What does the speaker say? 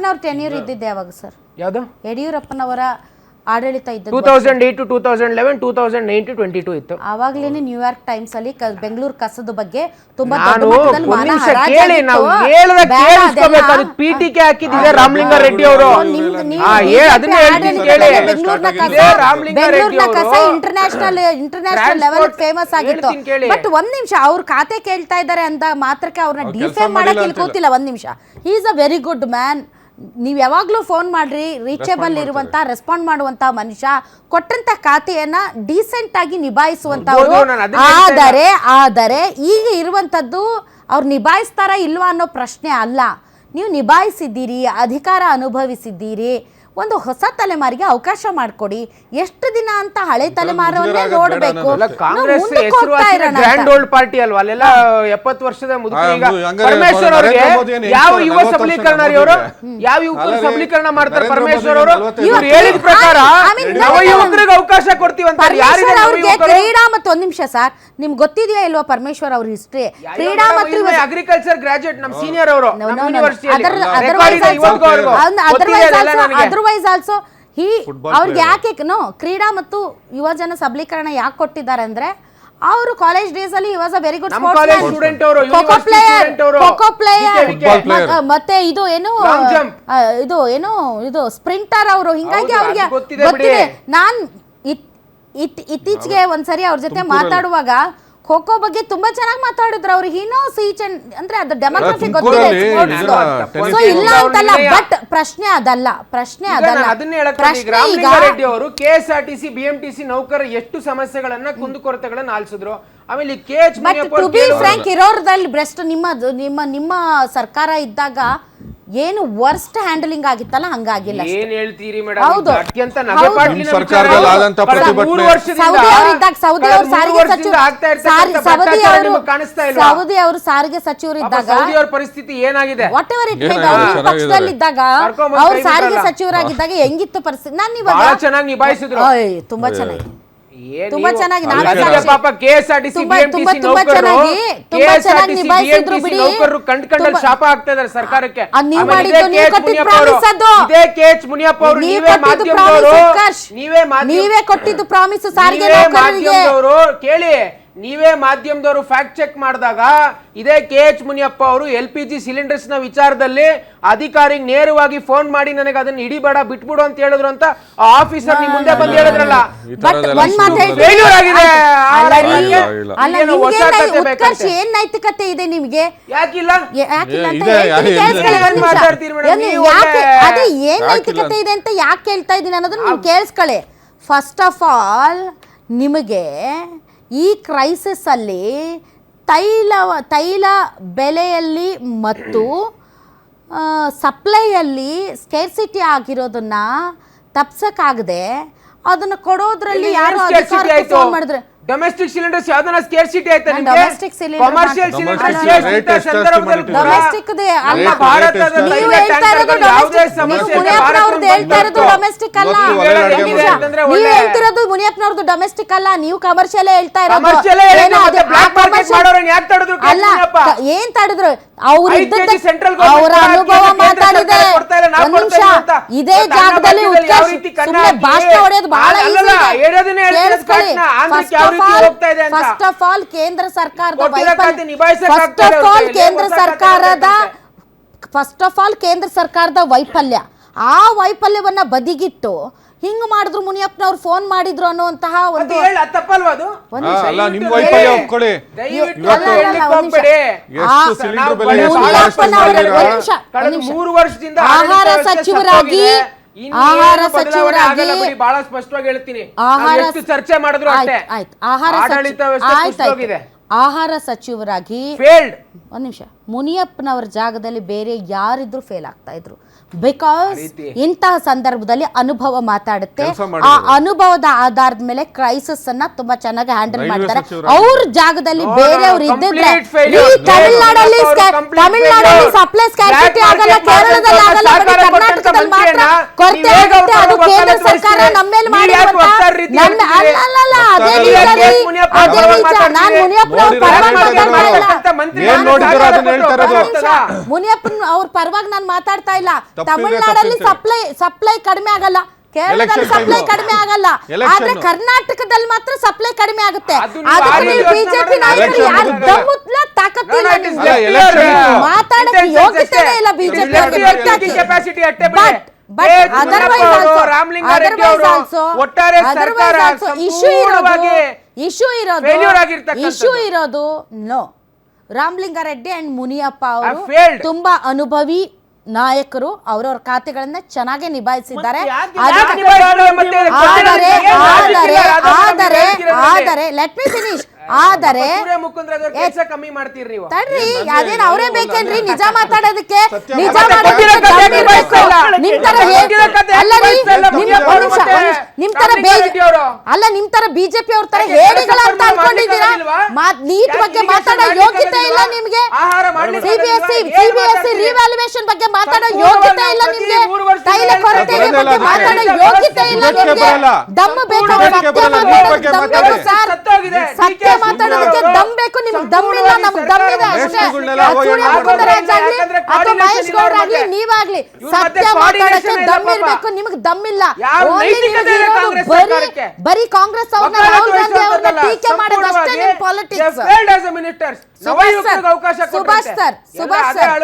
ಯಡಿಯೂರಪ್ಪನವ್ರ tenure ಇದ್ದಿದ್ದೆ ಯಾವಾಗ sir? ಯಾವುದು? ಯಡಿಯೂರಪ್ಪನವರ ಆಡಳಿತ ಇದ್ದದ್ದು 2008 to 2011, 2009 to 22 ಇತ್ತು. ಆವಾಗ್ಲೇನೆ ನ್ಯೂಯಾರ್ಕ್ ಟೈಮ್ಸ್ ಅಲ್ಲಿ ಬೆಂಗಳೂರು ಕಸದ ಬಗ್ಗೆ ತುಂಬಾ ಪೀಠಿಕೆ ಹಾಕಿದ್ರೆ ರಾಮಲಿಂಗ ರೆಡ್ಡಿ ಅವರು. ಬೆಂಗಳೂರಿನ ಕಸ ಇಂಟರ್ನ್ಯಾಷನಲ್ ಲೆವೆಲ್ ಫೇಮಸ್ ಆಗಿತ್ತು. ಬಟ್ ಒಂದ್ ನಿಮಿಷ, ಅವ್ರ ಖಾತೆ ಕೇಳ್ತಾ ಇದ್ದಾರೆ ಅಂತ ಮಾತ್ರಕ್ಕೆ ಅವ್ರನ್ನ ಡಿಫೇಮ್ ಮಾಡಕ್ ಇಲ್ಲಿ ಕೂತಿಲ್ಲ. ಒಂದ್ ನಿಮಿಷ, he is a very good man. ನೀವು ಯಾವಾಗಲೂ ಫೋನ್ ಮಾಡ್ರಿ, ರೀಚೇಬಲ್ ಇರುವಂತ, ರೆಸ್ಪಾಂಡ್ ಮಾಡುವಂತ ಮನುಷ್ಯ, ಕೊಟ್ಟಂತ ಖಾತೆಯನ್ನ ಡೀಸೆಂಟ್ ಆಗಿ ನಿಭಾಯಿಸುವಂತವ್ರು. ಆದರೆ ಈಗ ಇರುವಂತದ್ದು ಅವ್ರು ನಿಭಾಯಿಸ್ತಾರ ಇಲ್ವಾ ಅನ್ನೋ ಪ್ರಶ್ನೆ ಅಲ್ಲ. ನೀವು ನಿಭಾಯಿಸಿದ್ದೀರಿ, ಅಧಿಕಾರ ಅನುಭವಿಸಿದ್ದೀರಿ, ಒಂದು ಹೊಸ ತಲೆಮಾರಿಗೆ ಅವಕಾಶ ಮಾಡಿಕೊಡಿ. ಎಷ್ಟು ದಿನ ಅಂತ ಹಳೆ ತಲೆಮಾರನ್ನೇ ನೋಡಬೇಕು? ಕಾಂಗ್ರೆಸ್ ಗ್ರ್ಯಾಂಡ್ ಓಲ್ಡ್ ಪಾರ್ಟಿ ಅಲ್ವಾ, ಅಲ್ಲೆಲ್ಲ 70 ವರ್ಷದ ಮುದುಕರು. ಪರಮೇಶ್ವರ್ ಅವರಿಗೆ ಯಾವ ಯುವ ಸಬಲೀಕರಣ ಅವರು, ಯಾವ ಯುವಕರು ಸಬಲೀಕರಣ ಮಾಡ್ತಾರೆ ಪರಮೇಶ್ವರ್ ಅವರು? ಇವ್ರು ಹೇಳಿದ ಪ್ರಕಾರ ನವ ಯುವಕರಿಗೆ ಅವಕಾಶ ಕೊಡ್ತೀವಿ ಅಂತ. ಕ್ರೀಡಾ ಮತ್ತು ಒಂದ್ ನಿಮಿಷ ಸರ್, ನಿಮ್ಗೆ ಗೊತ್ತಿದೆಯಾ ಇಲ್ವಾ ಪರಮೇಶ್ವರ್ ಅವ್ರ ಹಿಸ್ಟ್ರಿ? ಕ್ರೀಡಾ ಮತ್ತು ಅಗ್ರಿಕಲ್ಚರ್ ಗ್ರಾಜುಯೇಟ್, ನಮ್ಮ ಸೀನಿಯರ್ ಅವರು. ಅದರ್ವೈಸ್ ಆಲ್ಸೋ ಅವ್ರಿಗೆ ಯಾಕೆ ಕ್ರೀಡಾ ಮತ್ತು ಯುವಜನ ಸಬಲೀಕರಣ ಯಾಕೆ ಕೊಟ್ಟಿದ್ದಾರೆ ಅಂದ್ರೆ, ಅವರು ಕಾಲೇಜ್ ಡೇಸ್ ಅಲ್ಲಿ was a very good kho kho player, ಮತ್ತೆ ಇದು ಏನು ಸ್ಪ್ರಿಂಟರ್ ಅವರು. ಹಿಂಗಾಗಿ ಅವ್ರಿಗೆ ಗೊತ್ತಿದೆ. ನಾನ್ ಇತ್ತೀಚೆಗೆ ಒಂದ್ಸರಿ ಅವ್ರ ಜೊತೆ ಮಾತಾಡುವಾಗ ಖೋಖೋ ಬಗ್ಗೆ ತುಂಬಾ ಚೆನ್ನಾಗಿ ಮಾತಾಡಿದ್ರು ಅವ್ರು. ಅಂದ್ರೆ ಅದು ಡೆಮೋಕ್ರಸಿ ಗೊತ್ತಿದೆ, ಸೊ ಇಲ್ಲ ಅಂತಲ್ಲ. ಬಟ್ ಪ್ರಶ್ನೆ ಅದಲ್ಲ. ರೆಡ್ಡಿ ಅವರು KSRTC BMTC ನೌಕರರ ಎಷ್ಟು ಸಮಸ್ಯೆಗಳನ್ನ ಕುಂದುಕೊರತೆಗಳನ್ನ ಆಲಿಸಿದ್ರು. ಆಮೇಲೆ ಟು ಬಿ ಫ್ರಾಂಕ್ ಇರೋರ್ದಲ್ಲಿ ಬೆಸ್ಟ್ ನಿಮ್ಮ ಸರ್ಕಾರ ಇದ್ದಾಗ ಏನು ವರ್ಸ್ಟ್ ಹ್ಯಾಂಡಲಿಂಗ್ ಆಗಿತ್ತಲ್ಲ, ಹಂಗಾಗಿಲ್ಲ. ಏನ್ ಹೇಳ್ತೀರಿ ಮೇಡಂ? ಹೌದು, ಅತ್ಯಂತ ಸೌದಿ ಅವರು ಸಾರಿಗೆ ಸಚಿವರು ಇದ್ದಾಗ ಪರಿಸ್ಥಿತಿ ಏನಾಗಿದೆ, whatever it may be, ಪಕ್ಷದಲ್ಲಿದ್ದಾಗ ಅವ್ರು ಸಾರಿಗೆ ಸಚಿವರಾಗಿದ್ದಾಗ ಹೆಂಗಿತ್ತು ಪರಿಸ್ಥಿತಿ? ನಾನು ಇವಾಗ ಚೆನ್ನಾಗಿ ನಿಭಾಯಿಸಿದ್ರು, ತುಂಬಾ ಚೆನ್ನಾಗಿ, ತುಂಬಾ ಚೆನ್ನಾಗಿ ನಿಭಾಯಿಸಿದ್ರು ಬಿಡಿ. ಶಾಪ ಆಗ್ತಾ ಇದ್ದಾರೆ ಸರ್ಕಾರಕ್ಕೆ. ನೀವೇ ಕೊಟ್ಟಿದ್ದು ಪ್ರಾಮಿಸ್ ಸಾರಿಗೆ ಕೇಳಿ. ನೀವೇ ಮಾಧ್ಯಮದವರು ಫ್ಯಾಕ್ಟ್ ಚೆಕ್ ಮಾಡಿದಾಗ ಇದೇ KH ಮುನಿಯಪ್ಪ ಅವರು LPG ಸಿಲಿಂಡರ್ಸ್ ನ ವಿಚಾರದಲ್ಲಿ ಅಧಿಕಾರಿಗೆ ನೇರವಾಗಿ ಫೋನ್ ಮಾಡಿ ನನಗೆ ಅದನ್ನ ಹಿಡಿಬೇಡ, ಬಿಟ್ಬಿಡು ಅಂತ ಹೇಳಿದ್ರು ಅಂತ ಆಫೀಸರ್ ನಿಮ್ ಮುಂದೆ ಬಂದು ಹೇಳಿದ್ರಲ್ಲ. ಏನ್ ನೈತಿಕತೆ ಇದೆ ನಿಮ್ಗೆ? ಯಾಕಿಲ್ಲ? ಅದೇ ಏನ್ ನೈತಿಕತೆ ಇದೆ ಅಂತ ಯಾಕೆ ಕೇಳ್ತಾ ಇದ್ದೀನಿ ಅನ್ನೋದನ್ನ ನೀವು ಕೇಳಿಸ್ಕೊಳ್ಳಿ. ಫಸ್ಟ್ ಆಫ್ ಆಲ್, ನಿಮಗೆ ಈ ಕ್ರೈಸಿಸ್ ಅಲ್ಲಿ ತೈಲ ಬೆಲೆಯಲ್ಲಿ ಮತ್ತು ಸಪ್ಲೈಯಲ್ಲಿ ಸ್ಕೇರ್ಸಿಟಿ ಆಗಿರೋದನ್ನ ತಪ್ಸಕ್ಕಾಗದೆ ಅದನ್ನ ಕೊಡೋದ್ರಲ್ಲಿ ಯಾರು ಅಧಿಕಾರಕ್ಕೆ ಫೋನ್ ಮಾಡಿದ್ರೆ ಡೊಮೆಸ್ಟಿಕ್ ಸಿಲಿಂಡರ್ಸ್ ಯಾವ್ದನ್ನ ಸ್ಕೇರ್ಸಿಟಿ ಆಯ್ತಾ? ಡೊಮೆಸ್ಟಿಕ್ ಸಿಲಿಂಡರ್, ಕಮರ್ಷಿಯಲ್ ಸಿಲಿಂಡರ್ಸ್ ಸಂದರ್ಭದಲ್ಲಿ ಡೊಮೆಸ್ಟಿಕ್ ಅಲ್ಲ. ಭಾರತದ ನೀವು ಹೇಳ್ತಾ ಇರೋದು ಡೊಮೆಸ್ಟಿಕ್ ಅಲ್ಲ. ನೀವು ಹೇಳ್ತಿರೋದು ಮುನಿಯಪ್ಪನವ್ರದ್ದು ಡೊಮೆಸ್ಟಿಕ್ ಅಲ್ಲ, ನೀವು ಕಮರ್ಷಿಯಲ್ ಹೇಳ್ತಾ ಇರೋದು. ಅಲ್ಲ, ಏನ್ ತಡೆದ್ರು? ಅವ್ರ ಅನುಭವ ಮಾತಾಡಿದೆ. ಒಂದ್ ನಿಮಿಷ, ಇದೇ ಜಾಗದಲ್ಲಿ ಭಾಷಣ ಹೊಡೆಯೋದು ಬಹಳ ಫಸ್ಟ್ ಆಫ್ ಆಲ್ ಕೇಂದ್ರ ಸರ್ಕಾರದ ವೈಫಲ್ಯ, ಆ ವೈಫಲ್ಯವನ್ನ ಬದಿಗಿಟ್ಟು ಹಿಂಗ್ ಮಾಡಿದ್ರು ಮುನಿಯಪ್ಪನವ್ರು ಫೋನ್ ಮಾಡಿದ್ರು ಅನ್ನುವಂತಹ ಒಂದು ಆಹಾರ ಸಚಿವರಾಗಿ ಬಹಳ ಸ್ಪಷ್ಟವಾಗಿ ಹೇಳ್ತೀನಿ, ಚರ್ಚೆ ಮಾಡಿದ್ರು ಆಹಾರ ಸಚಿವರಾಗಿ ಒಂದ್ ನಿಮಿಷ ಮುನಿಯಪ್ಪನವರ ಜಾಗದಲ್ಲಿ ಬೇರೆ ಯಾರಿದ್ರು ಫೇಲ್ ಆಗ್ತಾ ಇದ್ರು. ಬಿಕಾಸ್ ಇಂತಹ ಸಂದರ್ಭದಲ್ಲಿ ಅನುಭವ ಮಾತಾಡುತ್ತೆ. ಆ ಅನುಭವದ ಆಧಾರದ ಮೇಲೆ ಕ್ರೈಸಿಸ್ ಅನ್ನ ತುಂಬಾ ಚೆನ್ನಾಗಿ ಹ್ಯಾಂಡಲ್ ಮಾಡ್ತಾರೆ. ಅವ್ರ ಜಾಗದಲ್ಲಿ ಬೇರೆಯವ್ರು ಇದ್ದಿದ್ರೆ ತಮಿಳ್ನಾಡಲ್ಲಿ ಸಪ್ಲೈ ಸ್ಕ್ಯಾರಿಟಿ ಆಗಲ್ಲ, ಕೇರಳದಲ್ಲಿ ಆಗಲ್ಲ, ಕರ್ನಾಟಕದಲ್ಲಿ ಮಾತ್ರ ಕೊರತೆ ನೀವ್ ಹೇಗೆ ಆಗುತ್ತೆ, ಅದು ಅವ್ರ ಕೇಂದ್ರ ವಕಾಲತ್ ಸರ್ಕಾರ ವಹಿಸ್ತೀರಿ? ನಮ್ಮ ಮೇಲೆ ನೀವ್ ಮಾಡಿರುವಂತ ಯಾಕೆ ವಕ್ತಾರ ರೀತಿ ಹೇಳ್ತಿದ್ದೀರಿ? ಅಲ್ಲ ಅದೇ ವಕ್ತಾರ ನಿಜ ಯಾಕೆ ರೀ, ಮುನಿಯಪ್ಪ ಅದೇ ಅವ್ರ ನಿಜ. ಮಾತಾಡ್ತೀರಿ? ನಾನ್ ಮುನಿಯಪ್ಪನ ಅವ್ರ ನೋಡಿದ್ರೆ ಪರವಾಗಿ ಯಾಕೆ ಮಾತಾಡ್ತಾ ಇಲ್ಲ. ಮಾತಾಡ್ತಾ ಮಂತ್ರಿ ಏನ್ ನೋಡಿದ್ರು ಅದನ್ನ ಹೇಳ್ತಾ ಇರೋದು. ಮುನಿಯಪ್ಪನ್ ಅವ್ರ ಪರವಾಗಿ ನಾನು ಮಾತಾಡ್ತಾ ಇಲ್ಲ. ತಪ್ಪಿದೆ, ತಮಿಳ್ನಾಡಲ್ಲಿ ತಪ್ಪಿದೆ. ಸಪ್ಲೈ ಕಡಿಮೆ ಆಗಲ್ಲ, ಕೇರಳದಲ್ಲಿ Election ಸಪ್ಲೈ time. ಕಡಿಮೆ ಆಗಲ್ಲ, Election. ಆದ್ರೆ ಕರ್ನಾಟಕದಲ್ಲಿ ಮಾತ್ರ ಸಪ್ಲೈ ಕಡಿಮೆ ಆಗುತ್ತೆ. ಅದು ನೀವು ಅದಕ್ಕೆ ಭಾರಿ ನೀವು ಯೋಚ್ನೆ ಬಿಜೆಪಿ ಮಾಡಿ ನಾಯಕರು election ಯಾರು ಮುಗ್ದಿದೆ. ದಮ್ಮುತ್ಲ ತಾಕತ್ತಿಲ್ಲ No, no, it is ನಿಮ್ಗೆ. ಅಲ್ಲ, election ಇತ್ತು. ಮಾತಾಡಕ್ಕೆ ಯೋಗ್ಯತೆನೇ ಇಲ್ಲ ಬಿಜೆಪಿ ಕೆಪಾಸಿಟಿ ಅಟ್ಟೆ But otherwise also, otherwise also, ಒಟ್ಟಾರೆ otherwise ಸರ್ಕಾರ also issue failure ಆಗಿರ್ತಕ್ಕಂಥದ್ದು. ಇರೋದು ನೋ, ರಾಮಲಿಂಗಾರೆಡ್ಡಿ ಅಂಡ್ ಮುನಿಯಪ್ಪ ಅವರು Have failed. ತುಂಬಾ ಅನುಭವಿ ನಾಯಕರು, ಅವರವರ ಖಾತೆಗಳನ್ನ ಚೆನ್ನಾಗಿ ನಿಭಾಯಿಸಿದ್ದಾರೆ. ಆದರೆ ಲೆಟ್ ಮಿ ಫಿನಿಶ್. ಆದರೆ ಕಮ್ಮಿ ಮಾಡ್ತೀರಿ ನೀವು. ತಡ್ರಿ, ಅದೇನ್ ಅವರೇ ಬೇಕೇನ್ರಿ ನಿಜ ಮಾತಾಡೋದಕ್ಕೆ? ನಿಜ ಮತ್ತೆ ಮಾತಾಡೋದಕ್ಕೆ ಗೊತ್ತಿರೋ ಕಥೆ ದಮ್ ಇರ್ಬೇಕು. ಇಲ್ಲ. ನಿಮ್ ತರ ಗೊತ್ತಿರೋ ಕಥೆ ಅಲ್ಲ ರೀ, ಇಲ್ಲ. ನಿಮ್ ಗೊತ್ತಿರೋ ಒಂದ್ ನಿಮಿಷ, ಮತ್ತೆ ನಿಮ್ ತರ ರಾಮಲಿಂಗಾರೆಡ್ಡಿ ಅವರು. ಅಲ್ಲ ನಿಮ್ ತರ ಬಿಜೆಪಿ ಅವ್ರ ತರ ಯಾಕೆ ಹೇಳಿಗಳ ಅಂತ ಕೆಲಸ ಅನ್ಕೊಂಡಿದ್ದೀರಾ? ಮಾಡ್ಲಿಕ್ಕಾಗಲ್ವಾ? ನೀಟ್ ಯಾಕೆ ಬಗ್ಗೆ irrigation ಮಾತಾಡೋ ಯೋಗ್ಯತೆ ಇಲ್ಲ ಮಾಡ್ಲಿಕ್ಕಾಗಲ್ವಾ? ನಿಮ್ಗೆ. ಆಹಾರ ಮಾಡ್ಲಿಕ್ಕೆ ಸಿಬಿಎಸ್ಸಿ ಏನ್ ಮಾತಾಡ್ತೀರಿ? ರಿವ್ಯಾಲ್ಯೂಯೇಷನ್ ಬಗ್ಗೆ ಮಾತಾಡೋ ಸಂಪೂರ್ಣ ಯೋಗ್ಯತೆ ಇಲ್ಲ ಪ್ರತಿ ನಿಮ್ಗೆ. 3 ವರ್ಷದಿಂದ ತೈಲ ಕೊರತೆ ಬರೋದೇ ಬಗ್ಗೆ ಇಲ್ಲ. ಮಾತಾಡೋ ಅದಕ್ಕೆ ಯೋಗ್ಯತೆ ಇಲ್ಲ ಇದಕ್ಕೆ ನಿಮ್ಗೆ. ಬರಲ್ಲ. ದಮ್ ಬೇಕು, ಇದಕ್ಕೆ ಸತ್ಯ ಬರಲ್ಲ. ಮಾತಾಡೋದಕ್ಕೆ ಇದಕ್ಕೆ ದಮ್ ಮಾತಾಡಿ. ಬೇಕು ಸರ್. ಸತ್ತೋಗಿದೆ. ಸತ್ಯ DK ಮಾತಾಡೋದಕ್ಕೆ ಶಿವಕುಮಾರ್ ದಮ್ ಬೇಕು, ನಿಮ್ಗೆ ದಮ್ ಇಲ್ಲ, ನಮ್ಗೆ ದಮ್ ಇದೆ ಅಷ್ಟೇ. ಮೇಷ್ಟ್ರುಗಳ್ನೆಲ್ಲ ಹೋಗಿ ಸೂರ್ಯ ಹೇಳ್ತಾರೆ. ಮುಕುಂದರಾಜ್ ಆಗ್ಲಿ ಯಾಕಂದ್ರೆ ಅಥವಾ coordination ಮಹೇಶ್ ಗೌಡ್ರ ಆಗ್ಲಿ ಇಲ್ಲ ನೀವಾಗ್ಲಿ ಇವ್ರ ಸತ್ಯ ಮಧ್ಯೆ ಮಾತಾಡಕ್ಕೆ coordination ದಮ್ ಇಲ್ಲ ಇರ್ಬೇಕು, ನಿಮ್ಗೆ ದಮ್ ಇಲ್ಲ. ಯಾವ Only ನೈತಿಕತೆ ನಿಮ್ಗೆ ಇದೆ ಇರೋದು ಕಾಂಗ್ರೆಸ್ ಬರೀ ಸರ್ಕಾರಕ್ಕೆ? ಬರೀ ಕಾಂಗ್ರೆಸ್ ಅವ್ರನ್ನ ರಾಹುಲ್ ಗಾಂಧಿ ಅವ್ರನ್ನ ಟೀಕೆ ಮಾಡೋದಷ್ಟೇ ನಿಮ್ politics. Subhash sir, Subhash sir,